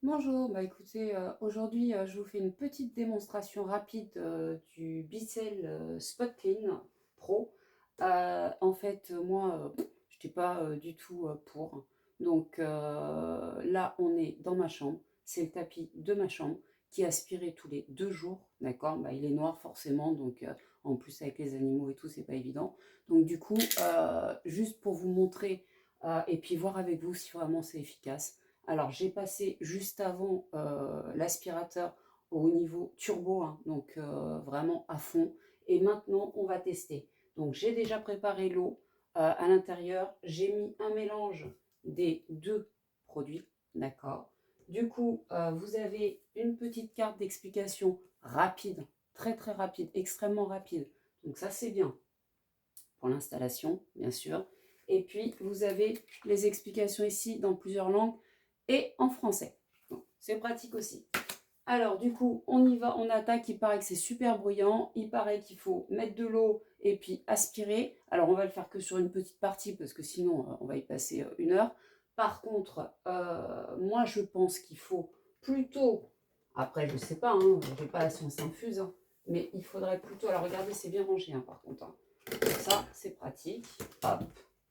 Bonjour, bah écoutez, aujourd'hui je vous fais une petite démonstration rapide du Bicel Spot Clean Pro. En fait, moi, je n'étais pas du tout pour. Donc là, on est dans ma chambre. C'est le tapis de ma chambre qui est aspiré tous les 2 jours. D'accord? Bah, il est noir forcément, donc en plus avec les animaux et tout, c'est pas évident. Donc du coup, juste pour vous montrer et puis voir avec vous si vraiment c'est efficace. Alors, j'ai passé juste avant l'aspirateur au niveau turbo, hein, donc vraiment à fond. Et maintenant, on va tester. Donc, j'ai déjà préparé l'eau à l'intérieur. J'ai mis un mélange des deux produits, d'accord. Du coup, vous avez une petite carte d'explication rapide, très très rapide, extrêmement rapide. Donc ça, c'est bien pour l'installation, bien sûr. Et puis, vous avez les explications ici dans plusieurs langues et en français. C'est pratique aussi. Alors, du coup, on y va, on attaque. Il paraît que c'est super bruyant. Il paraît qu'il faut mettre de l'eau et puis aspirer. Alors, on va le faire que sur une petite partie parce que sinon, on va y passer 1 heure. Par contre, moi, je pense qu'il faut plutôt, après, je ne sais pas, hein, je n'ai pas la science infuse, hein, mais il faudrait plutôt, alors regardez, c'est bien rangé hein, par contre. Hein. Ça, c'est pratique. Hop,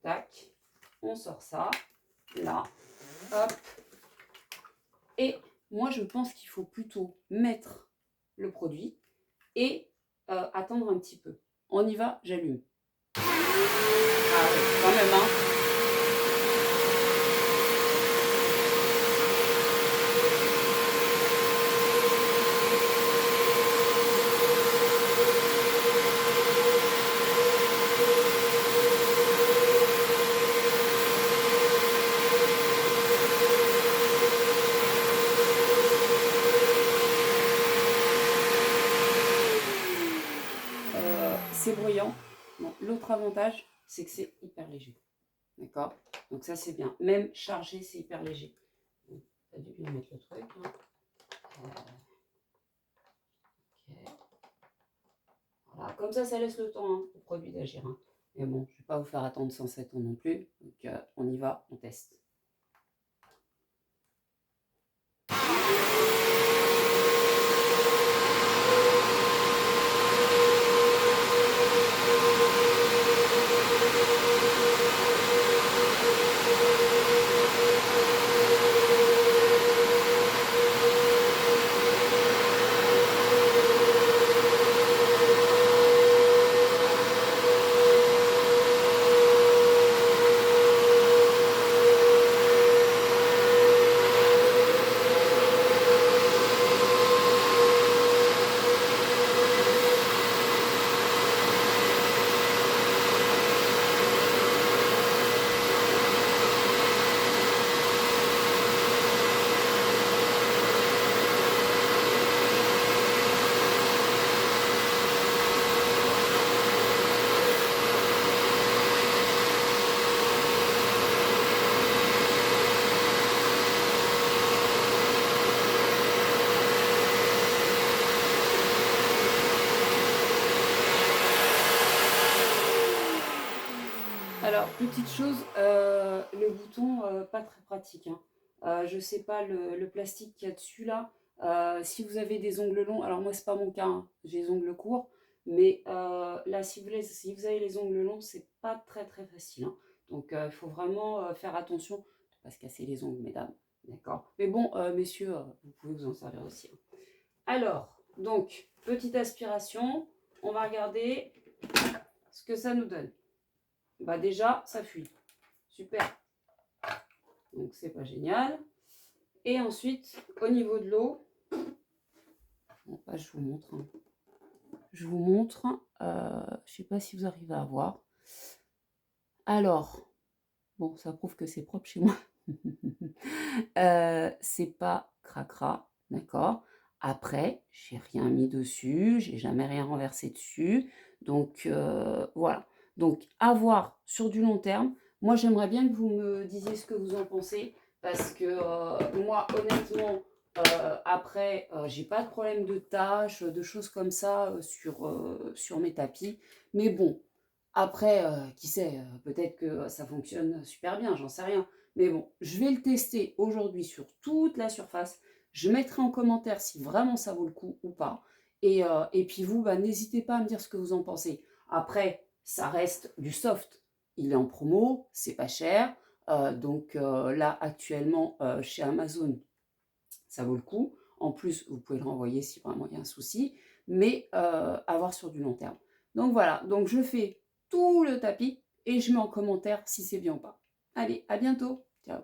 tac. On sort ça. Là, hop. Et moi, je pense qu'il faut plutôt mettre le produit et attendre un petit peu. On y va, j'allume. Ah oui, quand même, hein. C'est bruyant. Bon, l'autre avantage, c'est que c'est hyper léger. D'accord. Donc ça, c'est bien. Même chargé, c'est hyper léger. Bon, t'as dû bien mettre le truc. Hein. Ok. Voilà. Comme ça laisse le temps hein, au produit d'agir. Hein. Mais bon, je ne vais pas vous faire attendre 107 ans non plus. Donc on y va, on teste. Alors, petite chose, le bouton, pas très pratique. Hein. Je ne sais pas le plastique qu'il y a dessus là. Si vous avez des ongles longs, alors moi c'est pas mon cas, hein, j'ai les ongles courts, mais là si vous avez les ongles longs, c'est pas très très facile. Hein. Donc il faut vraiment faire attention de ne pas se casser les ongles, mesdames. D'accord. Mais bon, messieurs, vous pouvez vous en servir aussi. Hein. Alors, donc, petite aspiration, on va regarder ce que ça nous donne. Bah déjà, ça fuit. Super. Donc c'est pas génial. Et ensuite, au niveau de l'eau, bon, bah, je vous montre. Hein. Je vous montre. Je sais pas si vous arrivez à voir. Alors, bon, ça prouve que c'est propre chez moi. C'est pas cracra, d'accord. Après, j'ai rien mis dessus, j'ai jamais rien renversé dessus. Donc voilà. Donc à voir sur du long terme. Moi, j'aimerais bien que vous me disiez ce que vous en pensez parce que moi, honnêtement, après, j'ai pas de problème de tâches, de choses comme ça sur mes tapis. Mais bon, après, qui sait, peut-être que ça fonctionne super bien, j'en sais rien. Mais bon, je vais le tester aujourd'hui sur toute la surface. Je mettrai en commentaire si vraiment ça vaut le coup ou pas. Et puis vous, bah, n'hésitez pas à me dire ce que vous en pensez. Après, ça reste du soft. Il est en promo, c'est pas cher. Donc là, actuellement, chez Amazon, ça vaut le coup. En plus, vous pouvez le renvoyer si vraiment il y a un souci, mais à voir sur du long terme. Donc voilà, donc je fais tout le tapis et je mets en commentaire si c'est bien ou pas. Allez, à bientôt. Ciao.